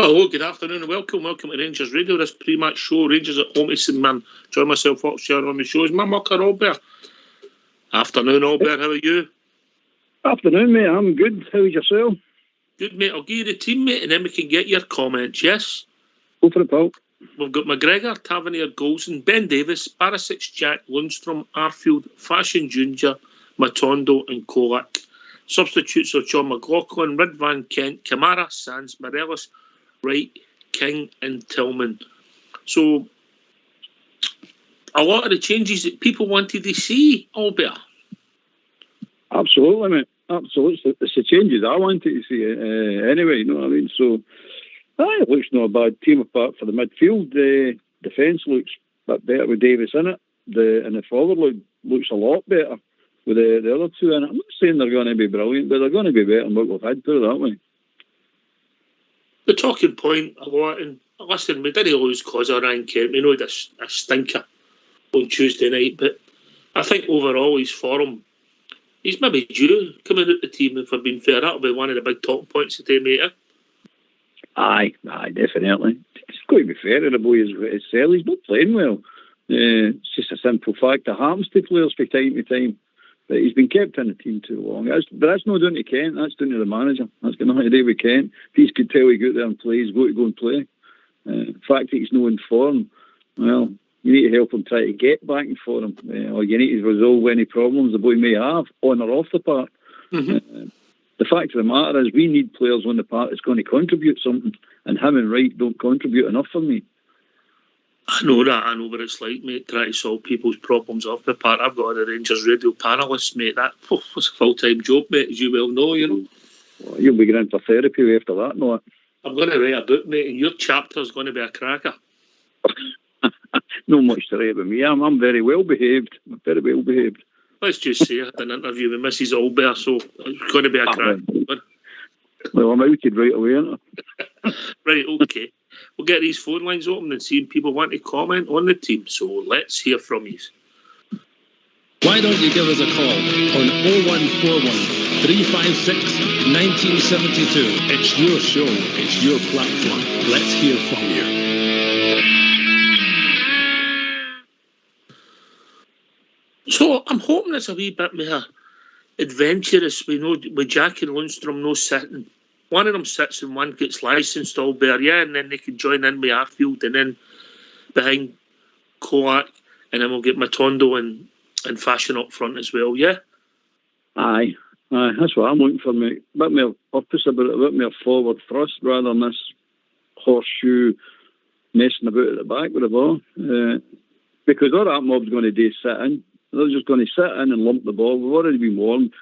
Hello, good afternoon and welcome to Rangers Radio, this pre-match show. Rangers at home to St Mirren. Join myself up sharing on the show is my mucker Albert. Afternoon Albert, how are you? Afternoon mate, I'm good. How's yourself? Good mate, I'll give you the team mate and then we can get your comments, yes? Go for it, pal. We've got McGregor, Tavernier, Golson, Ben Davis, Barisic, Jack, Lundstrom, Arfield, Fashion Junior, Matondo and Kolak. Substitutes are John McLaughlin, Ridvan Kent, Kamara, Sands, Morelos, Wright, King and Tillman. So a lot of the changes that people wanted to see, Albert. Absolutely, mate. Absolutely. It's the changes I wanted to see anyway, you know what I mean? So it looks not a bad team apart for the midfield. The defence looks a bit better with Davis in it. And the forward looks a lot better with the other two in it. I'm not saying they're going to be brilliant, but they're going to be better than what we've had, put it that way. The talking point a lot, and listen, we didn't lose because of Ryan Kent. We know this a stinker on Tuesday night, but I think overall his form, he's maybe due coming out the team, if I've been fair. That'll be one of the big talking points today, mate. Aye, definitely. It's got to be fair to the boy as well. He's not playing well. It's just a simple fact that happens to players from time to time. But he's been kept in the team too long. But that's not down to Kent. That's down to the manager. That's got nothing to do with Kent. If he could tell you go out there and play, he's got to go and play. The fact that he's not in form, well, you need to help him try to get back in form. Or you need to resolve any problems the boy may have on or off the park. Mm-hmm. The fact of the matter is we need players on the park that's going to contribute something. And him and Wright don't contribute enough for me. I know what it's like, mate, trying to solve people's problems off the park. I've got a Rangers Radio panellists, mate. That was a full-time job, mate, as you well know, you know. Well, you'll be going in for therapy after that, no? I'm going to write a book, mate, and your chapter's going to be a cracker. Not much to write about me. I'm very well behaved. I'm very well behaved. Let's just say I had an interview with Mrs. Albert, so it's going to be a cracker. Well, I'm outed right away, aren't I? Right, okay. We'll get these phone lines open and see if people want to comment on the team. So let's hear from you. Why don't you give us a call on 0141 356 1972. It's your show. It's your platform. Let's hear from you. So I'm hoping it's a wee bit more adventurous. We know with Jack and Lundstrom no sitting. One of them sits and one gets licensed all bare, and then they can join in with Arfield and then behind Kolak, and then we'll get Matondo and Fashion up front as well, yeah? Aye, that's what I'm looking for, mate. A bit more purpose about it, a bit more forward thrust rather than this horseshoe messing about at the back with the ball. Because all that mob's going to do is sit in. They're just going to sit in and lump the ball. We've already been warned.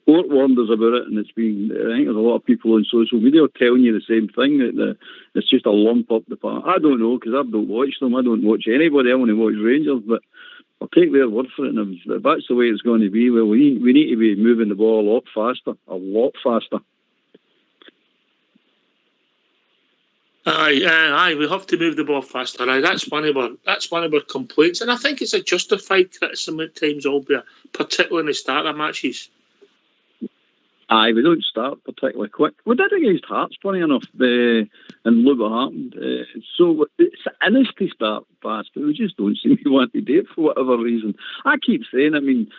Ort warned us about it, and it's been, I think there's a lot of people on social media telling you the same thing, that it's just a lump up the park. I don't know, because I don't watch them. I don't watch anybody. I only watch Rangers, but I'll take their word for it. And if that's the way it's going to be, well, we need to be moving the ball a lot faster. Aye, we have to move the ball faster. Aye, that's one of our complaints, and I think it's a justified criticism at times, Albert, particularly in the start of matches. Aye, we don't start particularly quick. We did against Hearts, funny enough, and look what happened. So it's in us to start fast, but we just don't seem to want to do it for whatever reason. I keep saying, I've been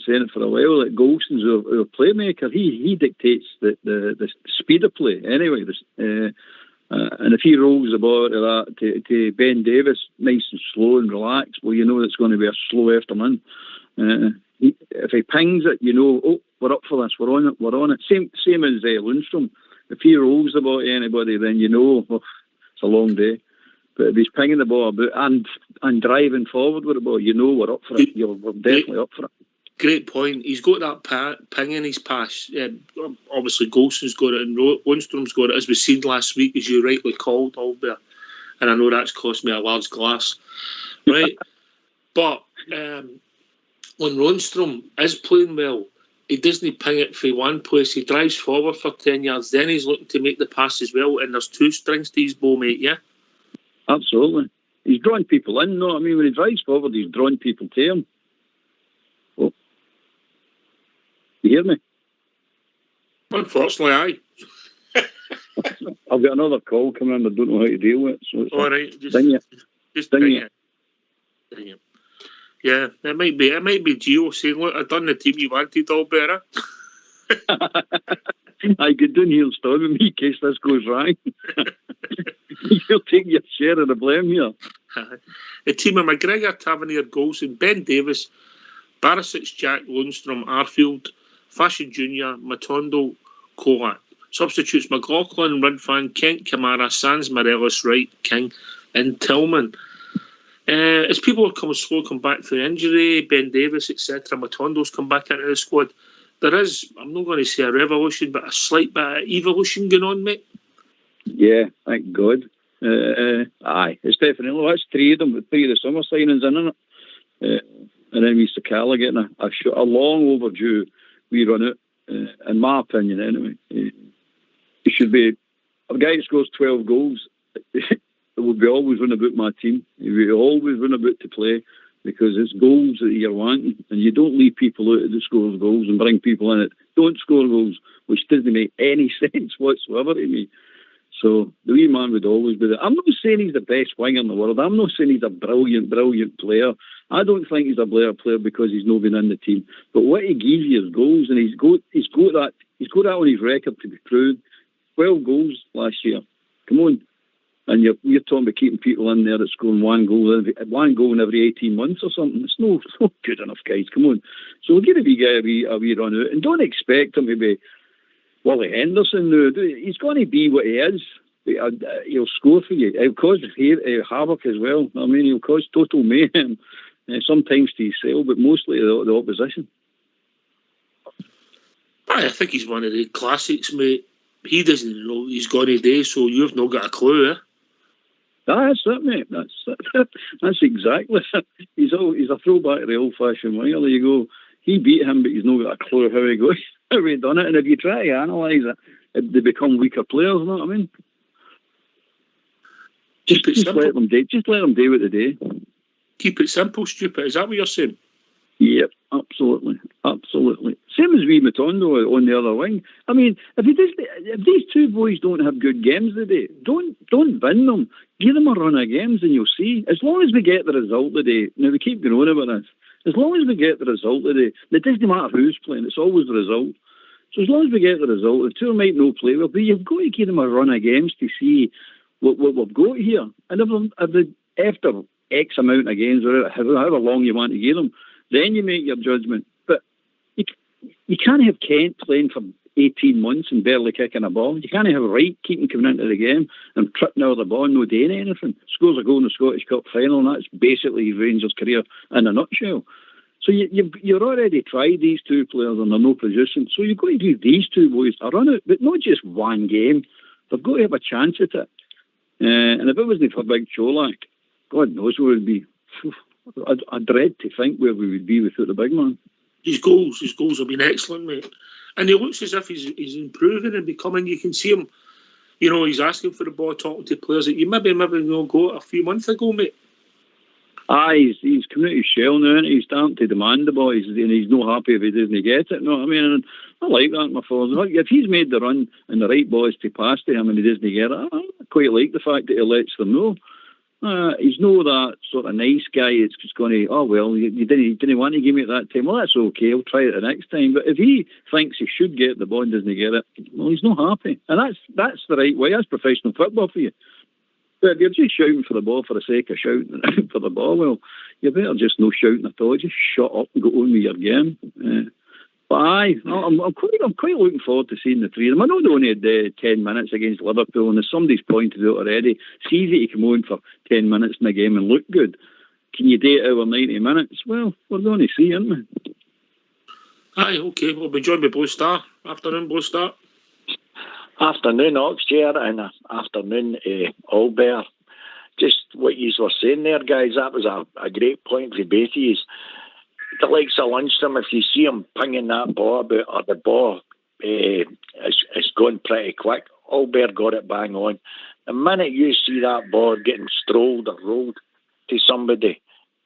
saying it for a while, that Golson's our playmaker. He dictates the speed of play anyway. And if he rolls the ball to that to Ben Davis, nice and slow and relaxed, well, you know it's going to be a slow afternoon. If he pings it, you know, oh, we're up for this, we're on it. Same as Lundstrom. If he rolls the ball to anybody, then you know, oh, it's a long day. But if he's pinging the ball about and driving forward with the ball, you know we're up for it. We're definitely up for it. Great point. He's got that ping in his pass. Obviously, Golson's got it and Lundstrom's got it, as we seen last week, as you rightly called, Albert. And I know that's cost me a large glass. Right? But when Lundstrom is playing well, he doesn't ping it from one place. He drives forward for 10 yards. Then he's looking to make the pass as well. And there's two strings to his bow, mate, yeah? Absolutely. He's drawing people in, no? I mean, when he drives forward, he's drawing people to him. Oh. You hear me? Unfortunately, aye. I've got another call coming in I don't know how to deal with it. So all right, just ding it. Ding it. Yeah, it might be Gio saying, look, I've done the team you wanted, all better. I could do here storming me in case this goes wrong. You'll take your share of the blame here. The team of McGregor, Tavernier, Golson, Ben Davis, Barisic, Jack, Lundstrom, Arfield, Fashion Jr., Matondo, Kolak. Substitutes McLaughlin, Rudfan, Kent, Kamara, Sands, Morelos, Wright, King and Tillman. As people have come back from injury, Ben Davis, etc., Matondo's come back into the squad, there is, I'm not going to say a revolution, but a slight bit of evolution going on, mate. Yeah, thank God. Aye, it's definitely, that's three of them, three of the summer signings in it. And then we Sakala getting a long overdue wee run out, in my opinion anyway. It should be a guy that scores 12 goals. It will be always run about my team. He will always run about to play because it's goals that you're wanting, and you don't leave people out that scores goals and bring people in that don't score goals, which doesn't make any sense whatsoever to me. So the wee man would always be there. I'm not saying he's the best winger in the world. I'm not saying he's a brilliant player. I don't think he's a player because he's not been in the team. But what he gives you is goals, and he's got that on his record to be proud. 12 goals last year. Come on. And you're talking about keeping people in there that's scoring one goal in every 18 months or something. It's no good enough, guys. Come on. So we'll give a wee guy a wee run out. And don't expect him to be Wally Henderson. No. He's going to be what he is. He'll score for you. He'll cause havoc as well. I mean, he'll cause total mayhem. Sometimes to himself, but mostly the opposition. I think he's one of the classics, mate. He doesn't know he's going to do, so you've not got a clue, eh? That's it, mate. That's exactly it. He's a throwback to the old-fashioned winger. There you go. He beat him, but he's not got a clue how he done it. And if you try to analyse it, they become weaker players. You know what I mean? Just let them do. Just let them do what they do. Keep it simple, stupid. Is that what you're saying? Yep, absolutely. Same as wee Matondo on the other wing. I mean, if these two boys don't have good games today, don't bin them. Give them a run of games and you'll see. As long as we get the result today, now we keep going on about this, as long as we get the result today, it doesn't matter who's playing, it's always the result. So as long as we get the result, the two might not play well, but you've got to give them a run of games to see what we've got here. And after X amount of games, or however long you want to give them, then you make your judgment. But you can't have Kent playing for 18 months and barely kicking a ball. You can't have Wright keeping coming into the game and tripping out of the ball and not doing anything. Scores a goal in the Scottish Cup final, and that's basically his Rangers' career in a nutshell. So you're already tried these two players and they're no position. So you've got to give these two boys a run out, but not just one game. They've got to have a chance at it. And if it wasn't for Big Cholak, God knows where it would be. I dread to think where we would be without the big man. His goals have been excellent, mate. And he looks as if he's improving and becoming. You can see him, he's asking for the ball, talking to players that you maybe not got a few months ago, mate. He's coming out his shell now, and he's starting to demand the ball, and he's not happy if he doesn't get it. You know what I mean? And I like that, my father. If he's made the run and the right ball is to pass to him and he doesn't get it, I quite like the fact that he lets them know. He's no that sort of nice guy that's just going to, you didn't want to give me at that time. Well, that's okay, I'll try it the next time. But if he thinks he should get the ball and doesn't get it, well, he's not happy. And that's the right way. That's professional football for you. But if you're just shouting for the ball for the sake of shouting for the ball, well, you better just no shouting at all. Just shut up and go on with your game. But I'm quite looking forward to seeing the three of them. I know they only had 10 minutes against Liverpool, and as somebody's pointed out already, it's easy to come on for 10 minutes in a game and look good. Can you do it over 90 minutes? Well, we're going to see, aren't we? Aye, okay. We'll be joined by Blue Star. Afternoon, Blue Star. Afternoon, Oxchair, and afternoon, Albert. Just what you were saying there, guys, that was a great point for Beatties. The likes of Lundstrom, if you see him pinging that ball about, or the ball is going pretty quick, Albert got it bang on. The minute you see that ball getting strolled or rolled to somebody,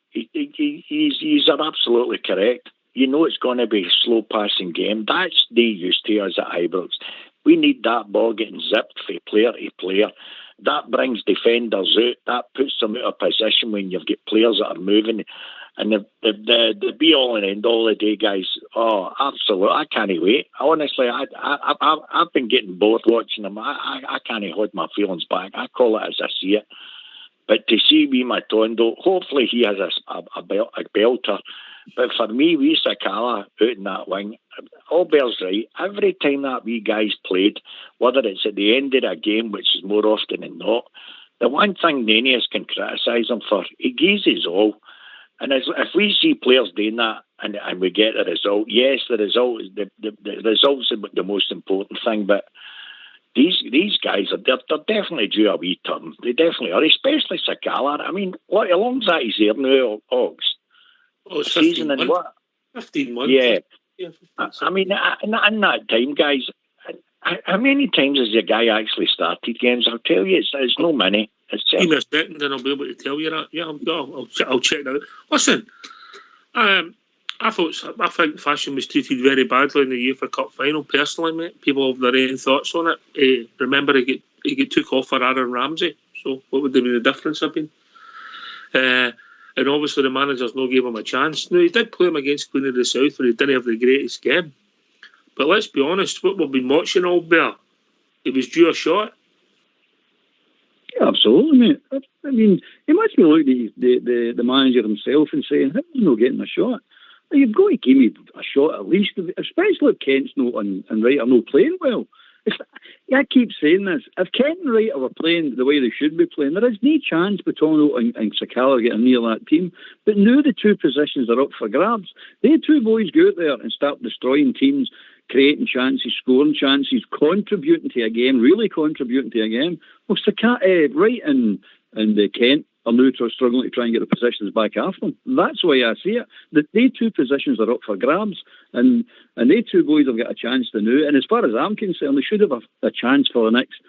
he's absolutely correct. You know it's going to be a slow passing game. That's the used to us at Ibrox. We need that ball getting zipped from player to player. That brings defenders out. That puts them out of position when you've got players that are moving. And the be-all and end-all of the day, guys, oh, absolutely, I can't wait. Honestly, I've been getting bored watching them. I can't hold my feelings back. I call it as I see it. But to see wee Matondo, hopefully he has a belter. But for me, wee Sakala out in that wing, Albert's right. Every time that wee guy's played, whether it's at the end of a game, which is more often than not, the one thing Nanius can criticise him for, he gives his all. And if we see players doing that and we get the result, yes, the result is the result's the most important thing. But these guys they're definitely due a wee turn. They definitely are, especially Sakala. I mean, how long is that he's here now, Ox? Oh, it's 15 months. What? 15 months. Yeah. I mean, in that time, guys, how many times has your guy actually started games? I'll tell you, it's no many. Give me a second and I'll be able to tell you that. Yeah, I'll check that out. Listen, I think Fashion was treated very badly in the UEFA Cup final, personally, mate. People have their own thoughts on it. Remember, he got took off for Aaron Ramsey, so what would the difference have been? And obviously the managers no gave him a chance. Now, he did play him against Queen of the South where he didn't have the greatest game. But let's be honest, what we've been watching all bear, he was due a shot. Yeah, absolutely, mate. I mean, he must be looking at the manager himself and saying, how are you not getting a shot? You've got to give me a shot at least, especially if Kent's not and Wright are not playing well. I keep saying this. If Kent and Wright were playing the way they should be playing, there is no chance Batono and Sakala getting near that team. But now the two positions are up for grabs. They two boys go out there and start destroying teams, creating chances, scoring chances, contributing to a game, really contributing to a game. Well, Wright and Kent are now struggling to try and get the positions back after them. That's why I see it. They two positions are up for grabs, and they two boys have got a chance to now. And as far as I'm concerned, they should have a chance for the next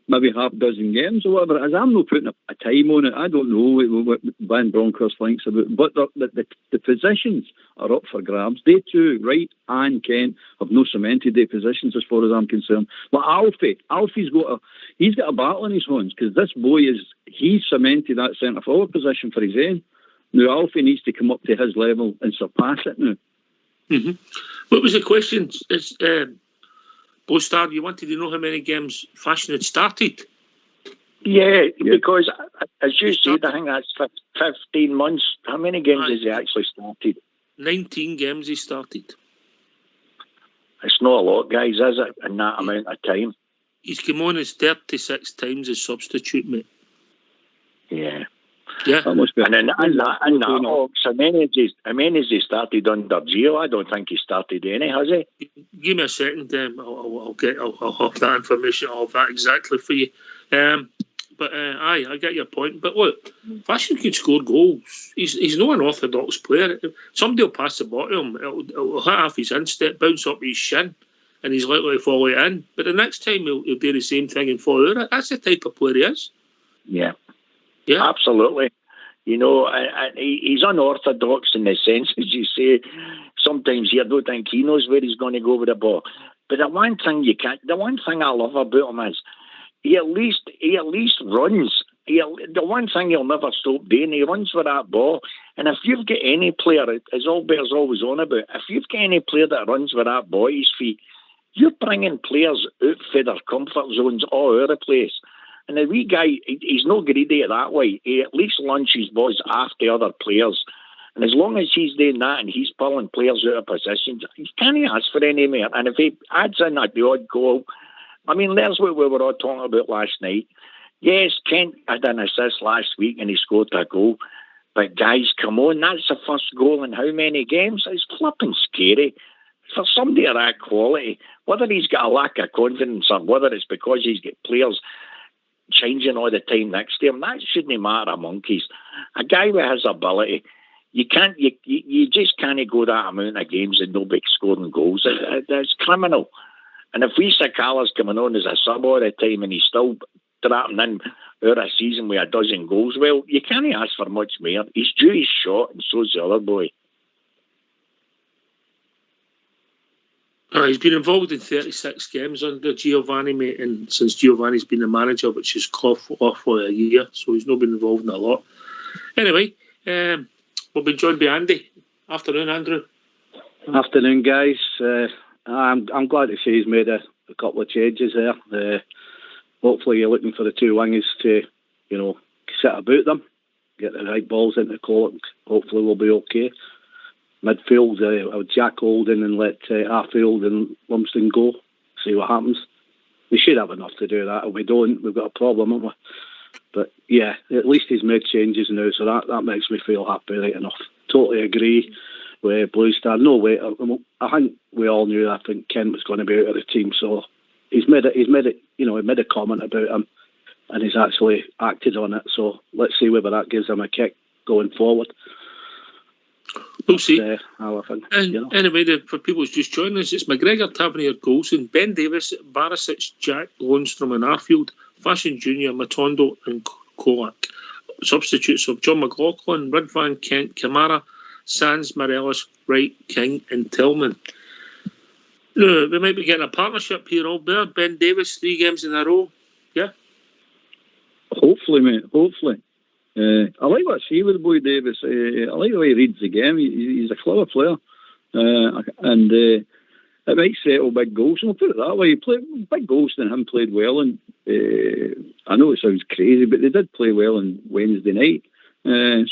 maybe half dozen games or whatever. As I'm not putting a time on it, I don't know what Van Bronckhorst thinks about it, but the positions are up for grabs. They two, Wright and Kent, have no cemented their positions as far as I'm concerned. But Alfie's got a battle in his hands because this boy he's cemented that centre forward position for his own. Now Alfie needs to come up to his level and surpass it now. Mm-hmm. What was the question? Bostar, you wanted to know how many games Fashion had started? Yeah, because as you said, I think that's 15 months. How many games has he actually started? 19 games he started. It's not a lot, guys, is it, in that amount of time? He's come on as 36 times as substitute, mate. Yeah. Yeah. That must be. And in that Ox, how many has he started under Gio? I don't think he started any, has he? Give me a second. I'll have that information. I'll have that exactly for you. I get your point. But look, Fashion can score goals. He's not an orthodox player. Somebody will pass the ball to him. It'll hit off his instep, bounce up his shin, and he's likely to fall in. But the next time he'll do the same thing and fall out. That's the type of player he is. Yeah, absolutely. You know, he's unorthodox in the sense, as you say. Sometimes I don't think he knows where he's going to go with the ball. But the one thing I love about him is he at least runs. The one thing he'll never stop doing, he runs with that ball. And if you've got any player, as Albert's always on about, if you've got any player that runs with that ball at his feet, you're bringing players out for their comfort zones all over the place. And the wee guy, he's not greedy that way. He at least launches balls after other players. And as long as he's doing that and he's pulling players out of positions, he can't ask for any more. And if he adds in the odd goal, I mean, there's what we were all talking about last night. Yes, Kent had an assist last week and he scored a goal. But guys, come on, that's the first goal in how many games? It's flipping scary. For somebody of that quality, whether he's got a lack of confidence or whether it's because he's got players changing all the time next to him, that shouldn't matter a monkeys. A guy with his ability, you just can't go that amount of games and no big scoring goals. It's criminal. And if we Sakala's coming on as a sub all the time and he's still trapping in out a season with a dozen goals, well, you can't ask for much more. He's due his shot and so's the other boy. He's been involved in 36 games under Giovanni, mate, and since Giovanni's been the manager, which is awfully a year, so he's not been involved in a lot. Anyway, we'll be joined by Andy. Afternoon, Andrew. Afternoon, guys. I'm glad to see he's made a couple of changes there. Hopefully you're looking for the two wingers to, sit about them, get the right balls into the court. Hopefully we'll be okay. Midfield, I would Jack Holden and let Arfield and Lumsden go, see what happens. We should have enough to do that. If we don't, we've got a problem, haven't we? But yeah, at least he's made changes now, so that makes me feel happy right enough. Totally agree with Blue Star. No way, I think we all knew. I think Kent was going to be out of the team, so he made a comment about him, and he's actually acted on it. So let's see whether that gives him a kick going forward. We'll see. Anyway, for people who's just joining us, it's McGregor, Tavernier, Golson, Ben Davis, Barisic, Jack, Lundstrom and Arfield, Fashion Jr., Matondo and Kolak. Substitutes of John McLaughlin, Ridvan, Kent, Kamara, Sands, Morelos, Wright, King and Tillman. We might be getting a partnership here, all there. Ben Davis, 3 games in a row. Yeah? Hopefully, mate. Hopefully. I like what I see with the boy Davis. I like the way he reads the game. He's a clever player. And it might settle Big Golson. I'll put it that way. Big Golson and him played well. And I know it sounds crazy, but they did play well on Wednesday night.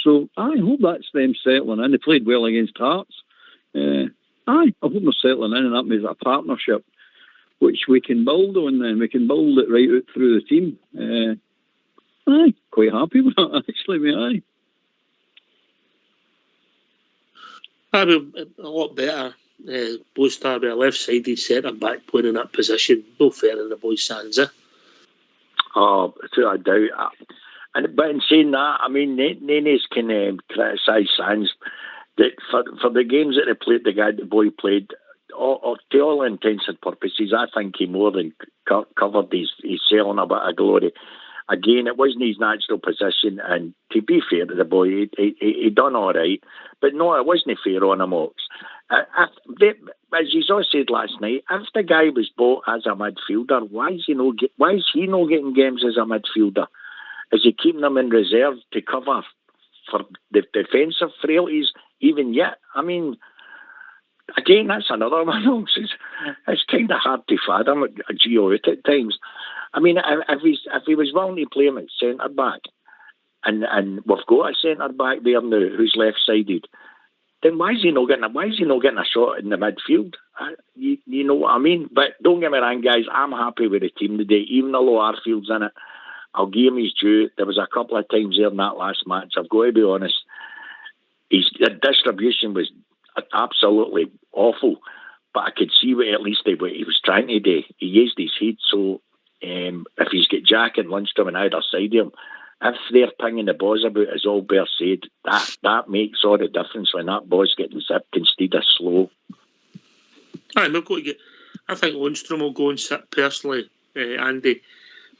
So I hope that's them settling in. They played well against Hearts. I hope they're settling in, and that means a partnership which we can build on then. We can build it right out through the team. Aye, quite happy with that, actually, mate. I'd be a lot better. Blue Star with a left-sided centre-back playing in that position. No fair in the boys' hands, eh? Oh, without a doubt. But in saying that, I mean, Nenes can criticise Sands that for the games that they played, the boy played, or to all intents and purposes, I think he more than covered his selling a bit of glory. Again, it wasn't his natural position, and to be fair to the boy, he done all right. But no, it wasn't fair on him, Ox. As you all said last night, if the guy was bought as a midfielder, why is he not getting games as a midfielder? Is he keeping them in reserve to cover for the defensive frailties even yet? I mean, again, that's another one. It's kind of hard to fathom a Gio at times. I mean, if he was willing to play him at centre back, and we've got a centre back there now who's left sided, then why is he not getting a shot in the midfield? You know what I mean? But don't get me wrong, guys. I'm happy with the team today, even though Arfield's in it. I'll give him his due. There was a couple of times there in that last match, I've got to be honest, his distribution was absolutely awful. But I could see what he was trying to do. He used his head, so if he's got Jack and Lundstrom on either side of him, if they're pinging the balls about, as Albert said, that makes all the difference when that ball's getting zipped instead of slow. I think Lundstrom will go and sit personally, Andy,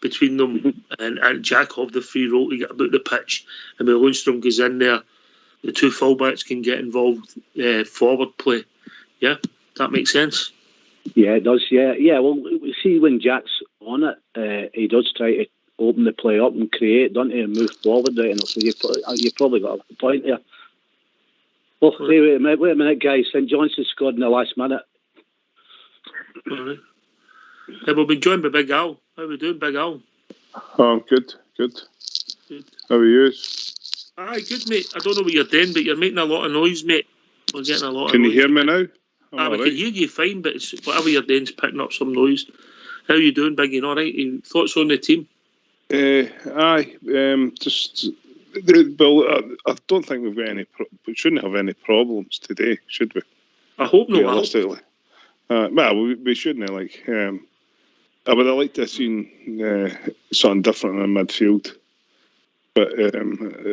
between them and Jack have the free role to get about the pitch. And when Lundstrom goes in there, the two fullbacks can get involved forward play. Yeah, that makes sense. Yeah, it does. Yeah. Well, we see when Jack's on it, he does try to open the play up and create, doesn't he, and move forward right enough. So you've probably got a point there. Well, wait a minute, guys. St Johnstone scored in the last minute. All right. We'll be joined by Big Al. How are we doing, Big Al? Oh, good. How are you? Aye, good, mate. I don't know what you're doing, but you're making a lot of noise, mate. We're getting a lot of noise. Can you hear me now? We can hear you fine, but it's whatever you're doing is picking up some noise. How are you doing, Biggie? All right? Thoughts on the team? I don't think we've got we shouldn't have any problems today, should we? I hope not. Realistically. We shouldn't. I would have liked to have seen something different in midfield. But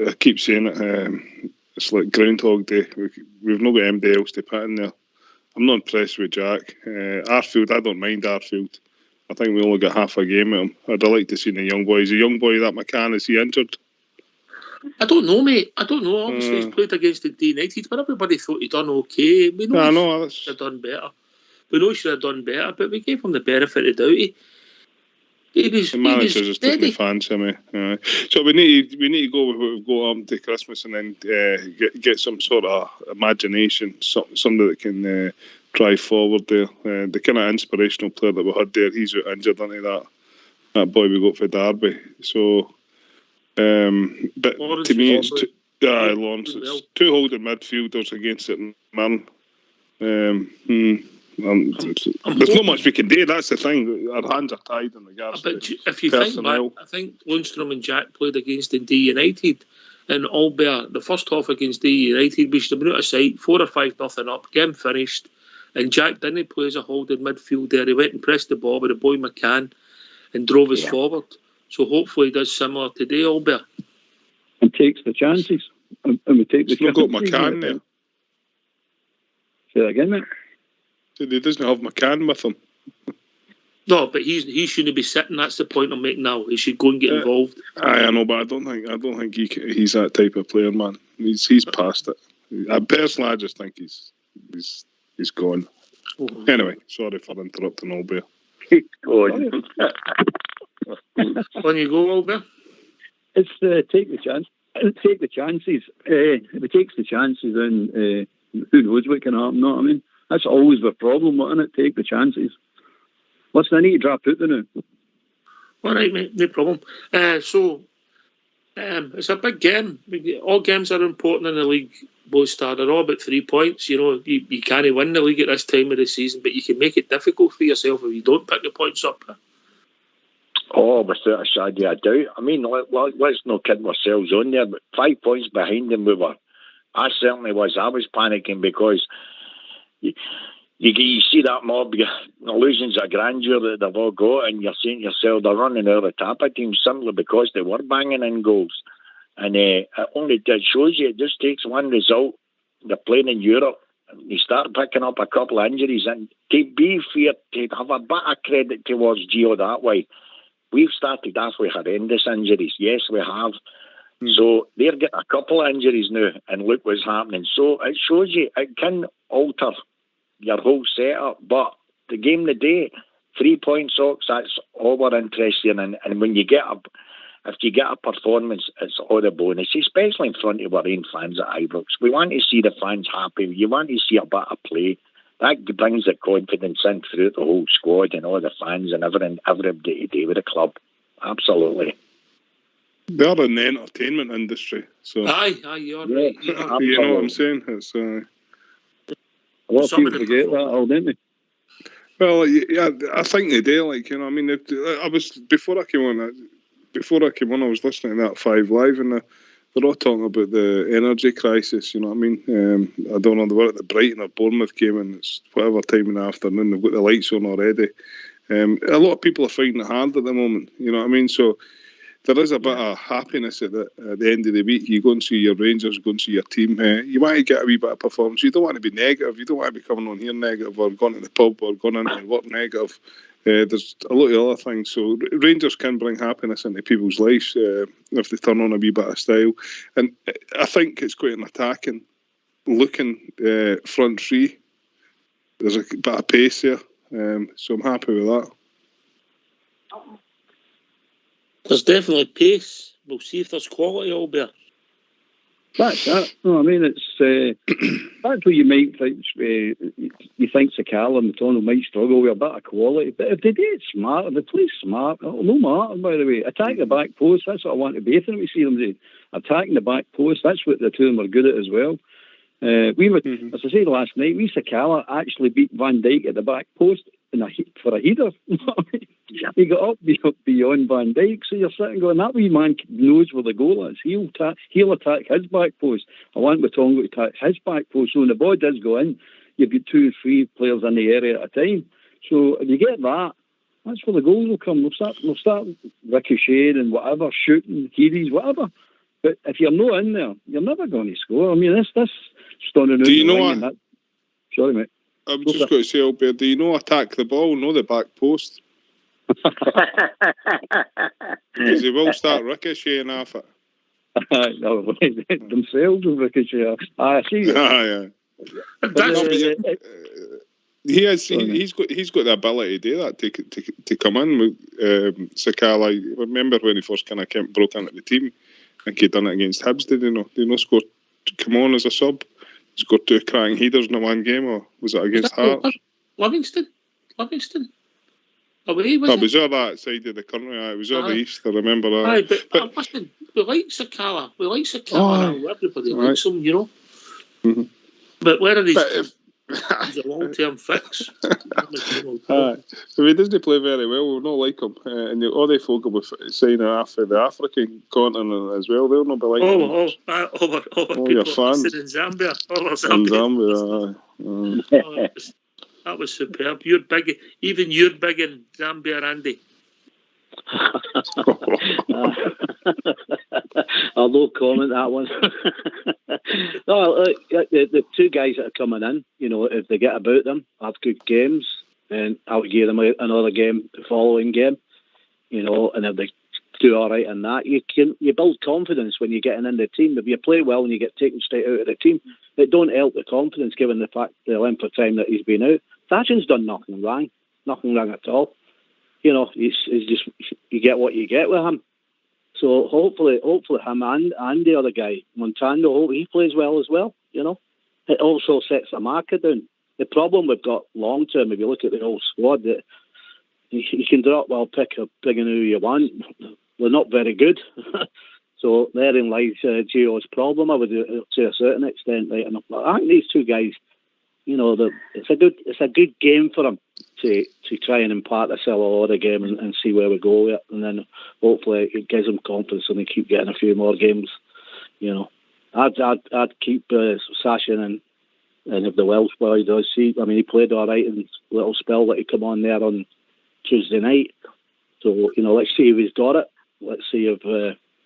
I keep saying it, it's like Groundhog Day. We've not got anybody else to put in there. I'm not impressed with Jack. Arfield, I don't mind Arfield. I think we only got half a game at him. I'd have liked to see the young boy. Is the young boy that McCann, is he injured? I don't know, mate. I don't know. Obviously, he's played against the D United, but everybody thought he'd done okay. We know he'd done better. We know he should have done better, but we gave him the benefit of the doubt. The manager just didn't fancy him. So we need to go with what we've got up to Christmas, and then get some sort of imagination, somebody that can drive forward there. The kind of inspirational player that we had there, he's injured into that boy we got for Derby. So, but Lawrence, to me, it's Lawrence. It's two holding midfielders against it, man. There's not much we can do. That's the thing. Our hands are tied in regards to if you personnel. Think back, I think Lundstrom and Jack played against Dundee United, and Albert, the first half against Dundee United, we should have been out of sight, 4 or 5-0 up, game finished, and Jack didn't play as a holding midfielder. He went and pressed the ball with the boy McCann and drove us forward. So hopefully he does similar today, Albert. And takes the chances. And we take the chances. He's not got McCann there. Say that again, mate. He doesn't have McCann with him. No, but he shouldn't be sitting. That's the point I'm making now. He should go and get involved. I know, but I don't think he's that type of player, man. He's past it. Personally, I just think he's gone. Anyway, sorry for interrupting, Albert. He's gone. When you go, Albert, it's take the chance. Take the chances. If he takes the chances, then who knows what can happen? You know what I mean? That's always the problem, isn't it? Take the chances. What's the need to drop out there now? All right, mate, no problem. So, it's a big game. All games are important in the league, both Star. They're all about 3 points. You know, you can't win the league at this time of the season, but you can make it difficult for yourself if you don't pick the points up. Oh, without a shadow of doubt. I mean, let's not kid ourselves on there, but 5 points behind them, I certainly was. I was panicking because you see that mob illusions of grandeur that they've all got, and you're saying to yourself they're running out of the top of teams simply because they were banging in goals. And it shows you it just takes one result. They're playing in Europe, and they start picking up a couple of injuries. And to be fair, to have a bit of credit towards Gio that way, we've started off with horrendous injuries. Yes, we have. So they're getting a couple of injuries now, and look what's happening. So it shows you it can alter your whole setup. But the game of the day, 3 points, Sox, that's all we're interested in. And when you get if you get a performance, it's all the bonus, especially in front of our own fans at Ibrox. We want to see the fans happy. You want to see a bit of play. That brings the confidence in through the whole squad and all the fans and everybody to do with the club. Absolutely. They're in the entertainment industry, so aye, you're right. You know what I'm saying? It's a lot of people forget that, all, don't they? Well, yeah, I think they do. Like, you know, I mean, before I came on, I was listening to that 5 Live, and they're all talking about the energy crisis. You know what I mean? I don't know. They were at the Brighton or Bournemouth game, and it's whatever time in the afternoon. They've got the lights on already. A lot of people are finding it hard at the moment. You know what I mean? So there is a bit of happiness at the end of the week. You go and see your Rangers, go and see your team. You want to get a wee bit of performance. You don't want to be negative. You don't want to be coming on here negative or going to the pub or going into work negative. There's a lot of other things. So Rangers can bring happiness into people's lives if they turn on a wee bit of style. And I think it's quite an attacking looking front three. There's a bit of pace there. So I'm happy with that. There's definitely pace. We'll see if there's quality, Albert. That's that. No, I mean, it's that's what you might think. You think Sakala and Matondo might struggle with a bit of quality, but if they do it smart, if they play smart, no matter, by the way. Attack the back post, that's what I want to be. We see them do. Attacking the back post, that's what the two of them are good at as well. We would, as I said last night, Sakala actually beat Van Dijk at the back post for a header. He got up beyond Van Dijk, so you're sitting going, that wee man knows where the goal is. He'll attack his back post. I want Matongo to attack his back post. So when the ball does go in, you've got 2 or 3 players in the area at a time. So if you get that, that's where the goals will come. They'll start ricocheting and whatever, shooting, kiddies, whatever. But if you're not in there, you're never going to score. I mean, this stunning. Do you know what? Sorry, mate. I'm just going to say, Albert, do you know attack the ball, no the back post? Because they will start ricocheting off it. No, themselves will ricochet. I see. Yeah. He has. He's got the ability to do that, to come in with Sakala. Remember when he first kind of broke into the team? I think he done it against Hibs, did he not? Did he not score to come on as a sub? He scored 2 cracking headers in one game, or was it against Hearts? Livingston. Away, was it was on that side of the country. It was on the east, I remember that. Aye, but listen, we like Sakala. Now. Everybody likes him, you know. Mm-hmm. But whether he's a long-term fix. If he doesn't play very well, we'll not like him. And all the folk will be signing off of the African continent as well. They'll not be like him. You're fans. In Zambia. That was superb. You're big in Zambia, Andy. I'll no comment that one. No, the 2 guys that are coming in, you know, if they get about them, have good games, and I'll give them another game the following game, you know, and if they do all right in that, you build confidence when you're getting in the team. If you play well and you get taken straight out of the team, it don't help the confidence given the fact the length of time that he's been out. Thatchin's done nothing wrong at all. You know, it's just you get what you get with him. So hopefully him and the other guy, Montando, hope he plays well as well. You know, it also sets a marker down. The problem we've got long term, if you look at the whole squad, that you can drop pick who you want. They're not very good. So therein lies Gio's problem, I would to a certain extent. Right? And I think these 2 guys, you know, it's a good game for them to try and impart a sell-or game and see where we go with it, and then hopefully it gives them confidence and they keep getting a few more games. You know, I'd keep Sasha and if the Welsh boy does see. I mean, he played all right in a little spell that he come on there on Tuesday night. So you know, let's see if he's got it. Let's see if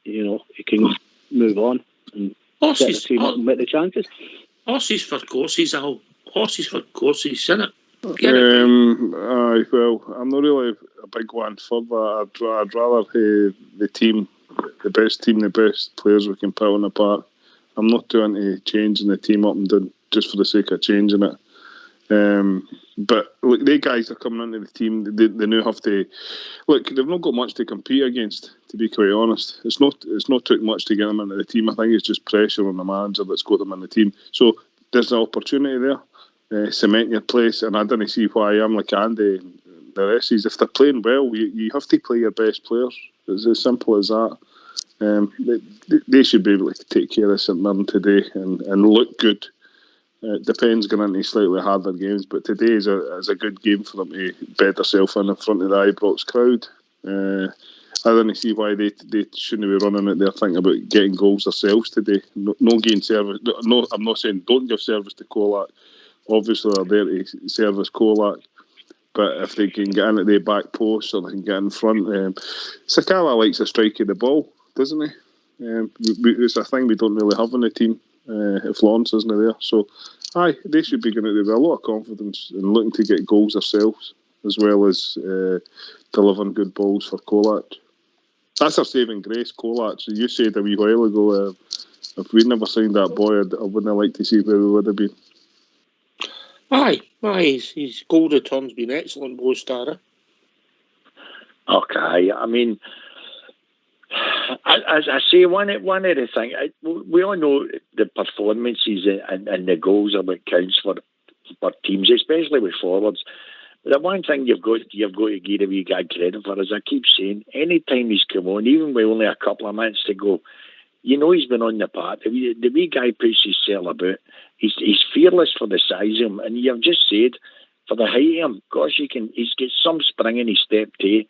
you know, he can move on and set the team up and make the chances. Horses for courses, isn't it? Well, I'm not really a big one for that. I'd rather have the team, the best players we can put on the park. I'm not doing to changing the team up and down just for the sake of changing it. But look, the guys are coming into the team. They now have to look. They've not got much to compete against, to be quite honest. It's not took much to get them into the team. I think it's just pressure on the manager that's got them in the team. So there's an opportunity there. Cement your place, and I don't see why I'm like Andy and the rest is. If they're playing well, you have to play your best players. It's as simple as that. They should be able to take care of St Mirren today and look good. It depends going into slightly harder games, but today is a good game for them to bed themselves in front of the Ibrox crowd. I don't see why they shouldn't be running out there thinking about getting goals themselves today. No gain service. No, I'm not saying don't give service to Colac. Obviously, they're there to service Colac, but if they can get in at their back post or they can get in front, Sakala likes a strike of the ball, doesn't he? It's a thing we don't really have in the team if Lawrence isn't there. So, they should be going to have a lot of confidence in looking to get goals themselves, as well as delivering good balls for Colac. That's our saving grace, Colac. So you said a wee while ago, if we'd never signed that boy, I wouldn't have liked to see where we would have been. Aye, his goal return's been excellent, both Starrer. Okay, I mean, as I say, one of the things, we all know the performances and the goals are what counts for teams, especially with forwards. But the one thing you've got to give a wee guy credit for, as I keep saying, any time he's come on, even with only a couple of minutes to go, you know he's been on the park. The wee guy puts his cell about. He's fearless for the size of him, and you've just said for the height of him. Gosh, he's got some spring in his step too,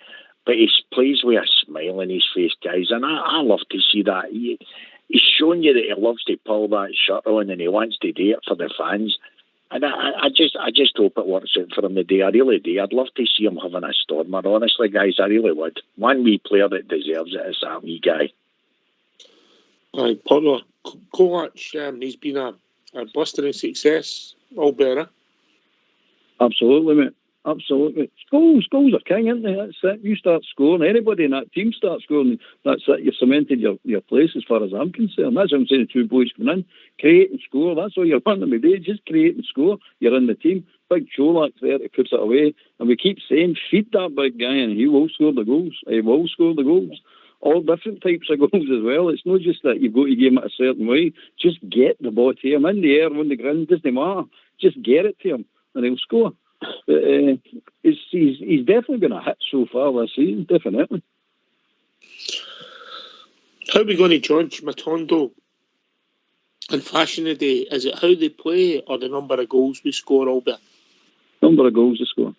but he plays with a smile on his face, guys, and I love to see that. He's shown you that he loves to pull that shirt on, and he wants to do it for the fans. And I just hope it works out for him today. I really do. I'd love to see him having a stormer. Honestly, guys, I really would. One wee player that deserves it is that wee guy. Aye, Potter. Colac, he's been a blistering success, all better. Absolutely, mate. Absolutely. Goals are king, aren't they? That's it. You start scoring. Anybody in that team starts scoring. That's it. You've cemented your place as far as I'm concerned. That's what I'm saying. The 2 boys coming in, create and score. That's all you're wanting to do. Just create and score. You're in the team. big Cholak's there to put it away. And we keep saying, feed that big guy and he will score the goals. He will score the goals. All different types of goals as well. It's not just that you've got to give him it a certain way. Just get the ball to him in the air, on the ground, doesn't matter. Just get it to him and he'll score. But he's definitely been a hit so far this season, definitely. How are we going to judge Matondo in fashion today? Is it how they play or the number of goals we score, Albert? Number of goals they score.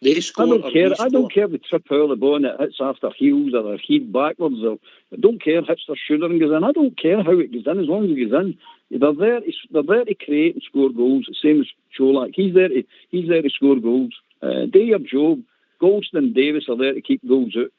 They score. I don't care the trip out of the ball and it hits after heels or a heat backwards. I don't care hits their shoulder and goes in. I don't care how it goes in as long as it goes in. They're there to create and score goals. The same as Cholak. He's there to score goals. Dyer, Job, Golston and Davis are there to keep goals out.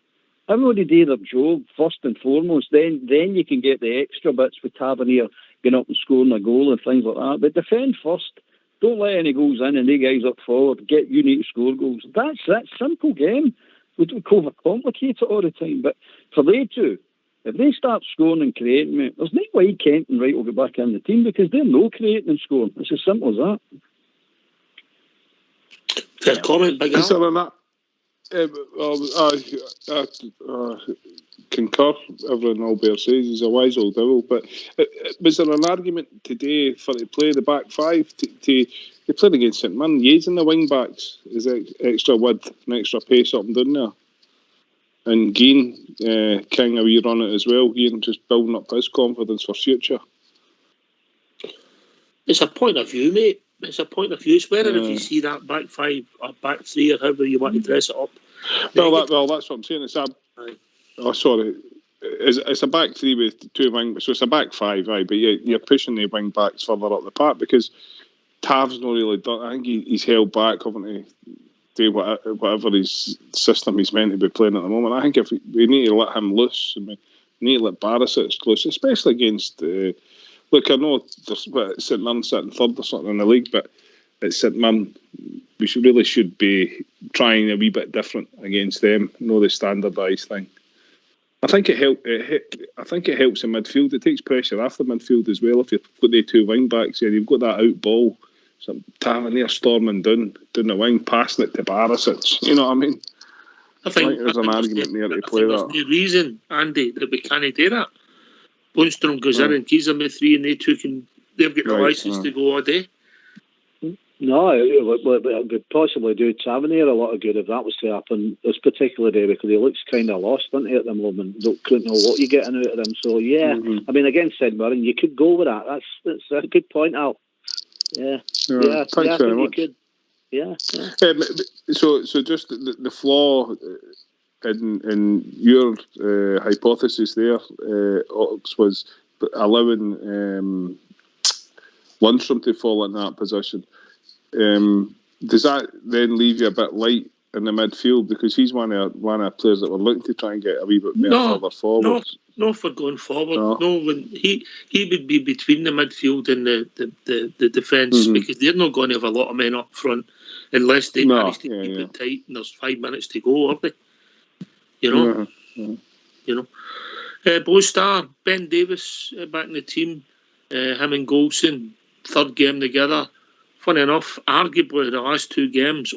Everybody do their job first and foremost. Then you can get the extra bits with Tavernier getting up and scoring a goal and things like that. But defend first. Don't let any goals in and they guys up forward. You need to score goals. That's that simple game. We don't overcomplicate it all the time. But for they two, if they start scoring and creating, there's no way Kent and Wright will get back in the team because they're no creating and scoring. It's as simple as that. Fair comment, Big Al. Is there that? I concur everything Albert says. He's a wise old devil. But was there an argument today for to play the back five? They played against St Mirren. Using the wing backs is extra width and extra pace up and down there. And Gein King a wee run it as well. Gein just building up his confidence for future. It's a point of view, mate. It's a point of view. It's whether if you see that back five or back three or however you want to dress it up. Well, that's what I'm saying. It's a back three with two wing. So it's a back five, right? But you're pushing the wing backs further up the park because Tav's not really done. I think he's held back, having to do whatever his system he's meant to be playing at the moment. I think if we need to let him loose, and we need to let Barisic loose, especially against. Look, I know St Mirren sitting third or something in the league, but at St Mirren, we should be trying a wee bit different against them. No, the standardised thing. I think it helps in midfield. It takes pressure off the midfield as well. If you've got the two wing backs here, you've got that out ball, some Tavernier storming down the wing, passing it to Barisic. You know what I mean? I think there's an argument there to play that. There's no reason, Andy, that we can't do that. Lundstrom goes in and tees them with three, and they've got the licence to go all day. No, it would possibly do Tavernier a lot of good if that was to happen this particular day because he looks kind of lost, doesn't he, at the moment? Couldn't know what you're getting out of him. So, yeah, I mean, against St Mirren, you could go with that. That's a good point, Al. Yeah. Thanks very much. Could. Yeah. So just the flaw in your hypothesis there, Ox, was allowing Lundstrom to fall in that position. Does that then leave you a bit light in the midfield because he's one of the players that we're looking to try and get a wee bit more further forward? No, for going forward. No, when he would be between the midfield and the defence because they're not going to have a lot of men up front unless they manage to keep it tight and there's 5 minutes to go, are they? You know. Blue Star, Ben Davis back in the team, him and Golson, third game together. Funny enough, arguably over the last two games,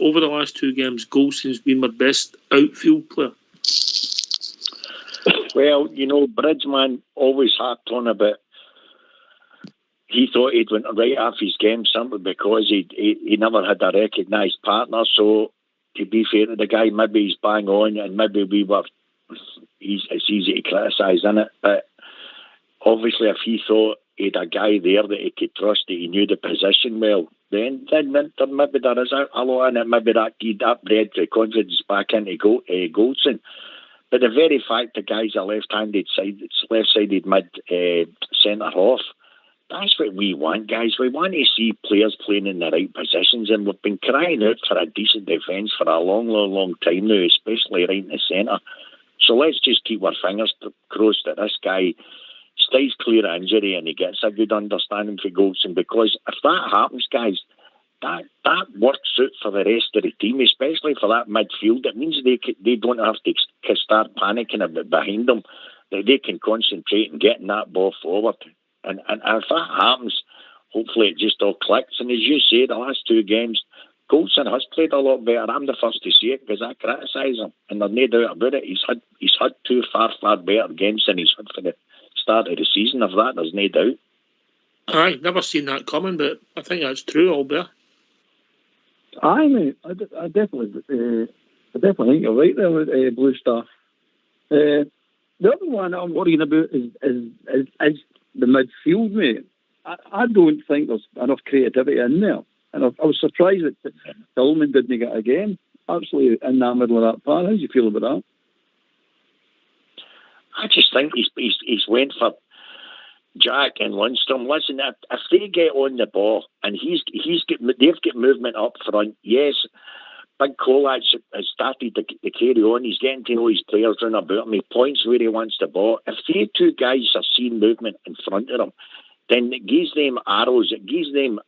Golson's been my best outfield player. Well, Bridgman always harped on about he thought he'd went right off his game simply because he never had a recognised partner. So, to be fair to the guy, maybe he's bang on and maybe it's easy to criticise, isn't it? But obviously, if he thought he had a guy there that he could trust, that he knew the position well, then maybe there is a lot in it. Maybe that bred the confidence back into Goldson. But the very fact the guy's a left-sided mid centre half, that's what we want, guys. We want to see players playing in the right positions, and we've been crying out for a decent defence for a long, long, long time now, especially right in the centre. So let's just keep our fingers crossed that this guy stays clear of injury and he gets a good understanding for Goldson, because if that happens, guys, that works out for the rest of the team, especially for that midfield. It means they don't have to start panicking a bit behind them, that they can concentrate on getting that ball forward. And if that happens, hopefully it just all clicks. And as you say, the last 2 games, Goldson has played a lot better. I'm the first to say it because I criticise him, and there's no doubt about it. He's had 2 far better games than he's had for the start of the season. Of that, there's no doubt. Aye, never seen that coming, but I think that's true, Albert. Aye, mate. I definitely think you're right there with Blue Star. The other one I'm worrying about is the midfield, mate. I don't think there's enough creativity in there. And I was surprised that Tillman didn't get a game. Absolutely in the middle of that part. How do you feel about that? I just think he's went for Jack and Lundstrom. Listen, if they get on the ball and they've got movement up front, yes, Big Kolak has started to carry on. He's getting to know his players round about him. He points where he wants the ball. If they 2 guys are seeing movement in front of them, then it gives them arrows. It gives them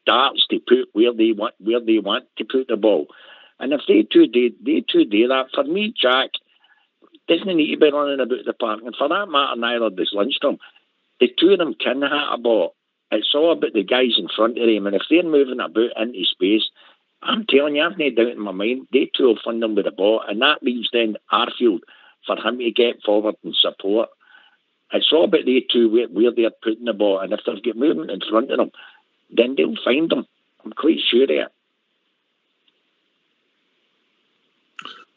darts to put where they want to put the ball. And if they two do that, for me, Jack doesn't need to be running about the park. And for that matter, neither does Lundstrom. The 2 of them can hit a ball. It's all about the guys in front of them. And if they're moving about into space, I'm telling you, I've no doubt in my mind, they 2 will fund them with the ball. And that leaves then Arfield for him to get forward and support. It's all about the 2 where they're putting the ball. And if they've got movement in front of them, then they'll find them. I'm quite sure of it.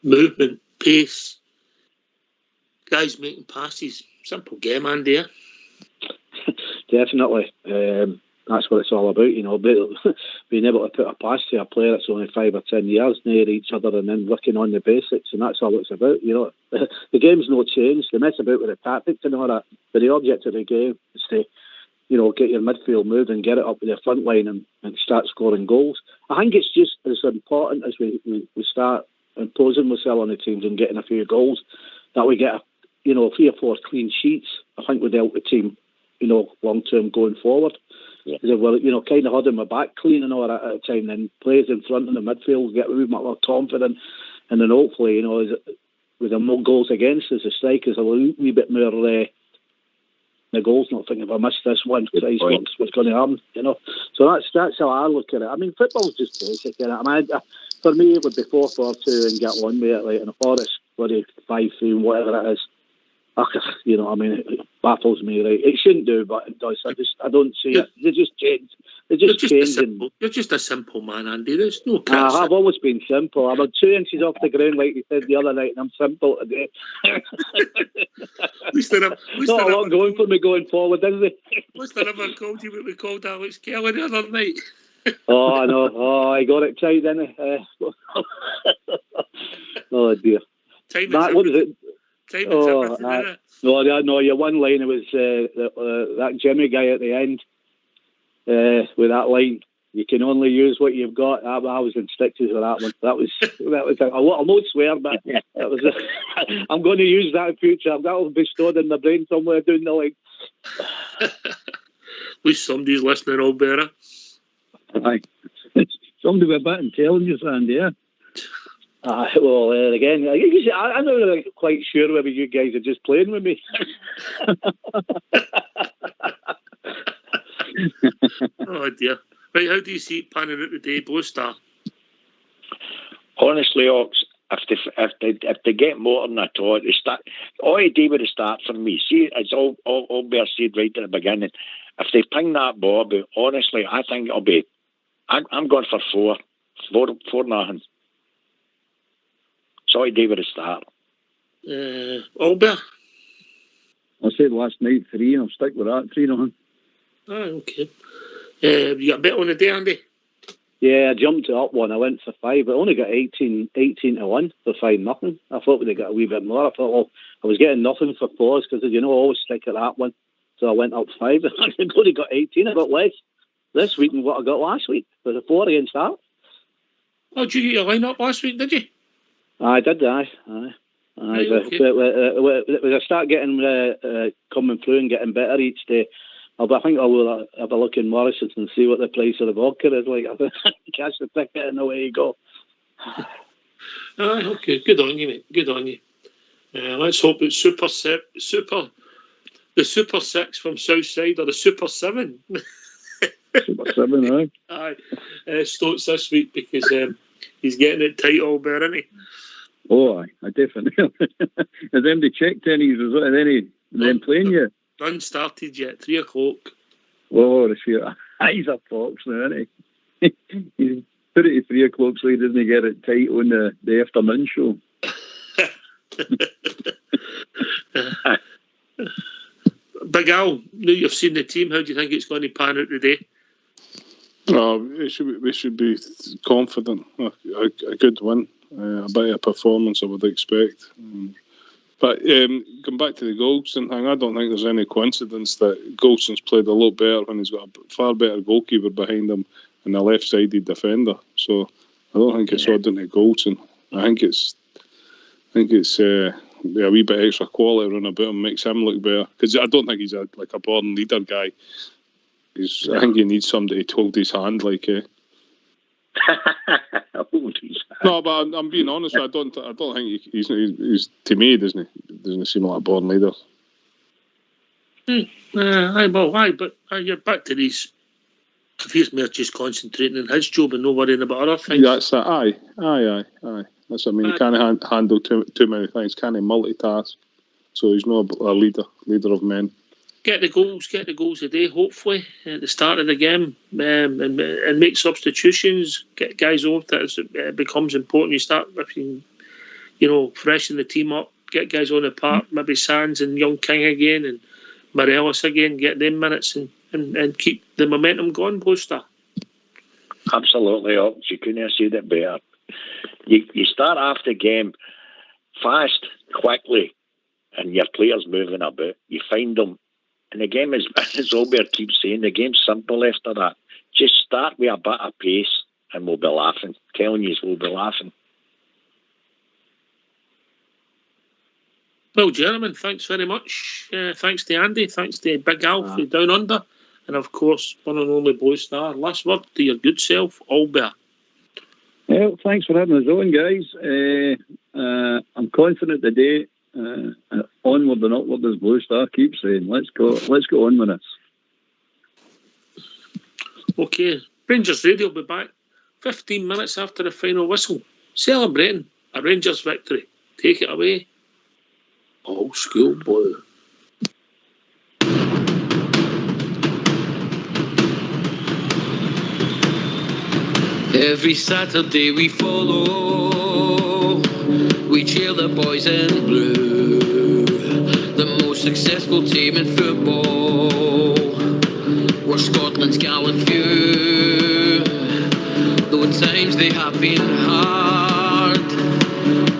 Movement, pace, guys making passes. Simple game, Andy. Definitely. That's what it's all about, you know, being able to put a pass to a player that's only 5 or 10 years near each other and then working on the basics, and that's all it's about, you know. The game's no change. They mess about with the tactics and all that, but the object of the game is to, you know, get your midfield moving, get it up with the front line and start scoring goals. I think it's just as important as we start imposing ourselves on the teams and getting a few goals, that we get, 3 or 4 clean sheets. I think would help the team, long term going forward. Yeah. Because we're, kind of holding my back clean and all that at a time, then players in front in the midfield get a wee bit more confident, and then hopefully, with the more goals against us, the strikers a wee bit more the goals, not thinking if I missed this one, what's going to happen, So that's how I look at it. I mean, football's just basic, for me, it would be 4-4-2 and get one with it, like in a Forest, 5-3, whatever it is. It baffles me, right? It shouldn't do, but it does. I don't see it. They just change. You're just a simple man, Andy. There's no criticism. I've always been simple. I'm 2 inches off the ground, like you said the other night, and I'm simple today. Not a lot going for me going forward, is it? Must have never called you what we called Alex Kelly the other night. Oh, I know. Oh, I got it tight, didn't I? Oh, dear. What is it? No, your one line, it was that Jimmy guy at the end with that line. You can only use what you've got. I was in stitches with that one. That was I won't swear, but that was. I'm going to use that in future. That will be stored in my brain somewhere down the line. At least somebody's listening, all better. Aye, somebody with a bit intelligence, Andy. Yeah. Again, I'm not really quite sure whether you guys are just playing with me. Oh dear. Right, how do you see it panning out today, Blue Star? Honestly, Ox, if they get more than a toy, they start. All you do with the start for me, see, it's all Bear said right at the beginning. If they ping that ball about, honestly, I think it'll be. I'm going for 4-0. Sorry, David, a start. Albert? I said last night 3, and I'll stick with that, 3-0. Okay. You got a bet on the day, Andy? Yeah, I jumped it up one. I went for 5, but I only got 18 to 1 for 5-0. I thought we'd got a wee bit more. I thought, well, I was getting nothing for 4s because, I always stick at that one. So I went up 5. I only got 18. I got less this week than what I got last week. It was a 4 against that. Oh, did you get your line up last week, did you? I did, aye. Right, okay. As I start getting coming through and getting better each day, I think I will have a look in Morrison's and see what the price of the vodka is like. Catch the ticket and away you go. Okay, good on you, mate. Good on you. Let's hope it's the Super 6 from Southside or the Super 7. Super 7, aye. Aye. Stokes this week because he's getting it tight all bear, isn't he? Oh, aye, I definitely. Has anybody checked any result? Them playing yet? None started yet. 3 o'clock. Oh, the sheer eyes are fox now, isn't he? He's put it at 3 o'clock so he doesn't get it tight on the afternoon show. Big Al, now you've seen the team, how do you think it's going to pan out today? We should be confident. A good win, a better performance I would expect. But going back to the Goldston thing, I don't think there's any coincidence that Goldston's played a lot better when he's got a far better goalkeeper behind him and a left-sided defender. So I don't think it's all down to Goldston. I think it's a wee bit extra quality around about him makes him look better. Because I don't think he's a born leader guy. I think he needs somebody to hold his hand, like. No, but I'm being honest. I don't think he's to me. Doesn't seem like a born leader. But you're back to these. If he's more just concentrating on his job and not worrying about other things. Yeah, that's that. Aye. That's what I mean. He can't handle too many things. Can't multitask. So he's not a leader of men. Get the goals today, hopefully, at the start of the game, and make substitutions, get guys off that it becomes important. You start freshen the team up, get guys on the park, maybe Sands and Young King again, and Morelos again, get them minutes and keep the momentum going, Bluestar. Absolutely, Ox. You couldn't have said it better. You start off the game fast, quickly, and your players moving about. You find them. And the game is, as Albert keeps saying, the game's simple after that. Just start with a bit of pace and we'll be laughing. Telling you, we'll be laughing. Well, gentlemen, thanks very much. Thanks to Andy. Thanks to Big Al for Down Under. And, of course, one and only Bluestar. Last word to your good self, Albert. Well, thanks for having us on, guys. I'm confident today. Onward and upward, as Bluestar keeps saying. Let's go on with this. Okay, Rangers Radio will be back 15 minutes after the final whistle, celebrating a Rangers victory. Take it away, old school boy. Every Saturday we follow, we cheer the boys in blue, the most successful team in football. We're Scotland's gallant few, though at times they have been hard.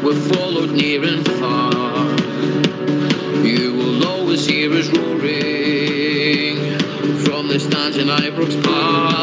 We've followed near and far. You will always hear us roaring from the stands in Ibrox Park.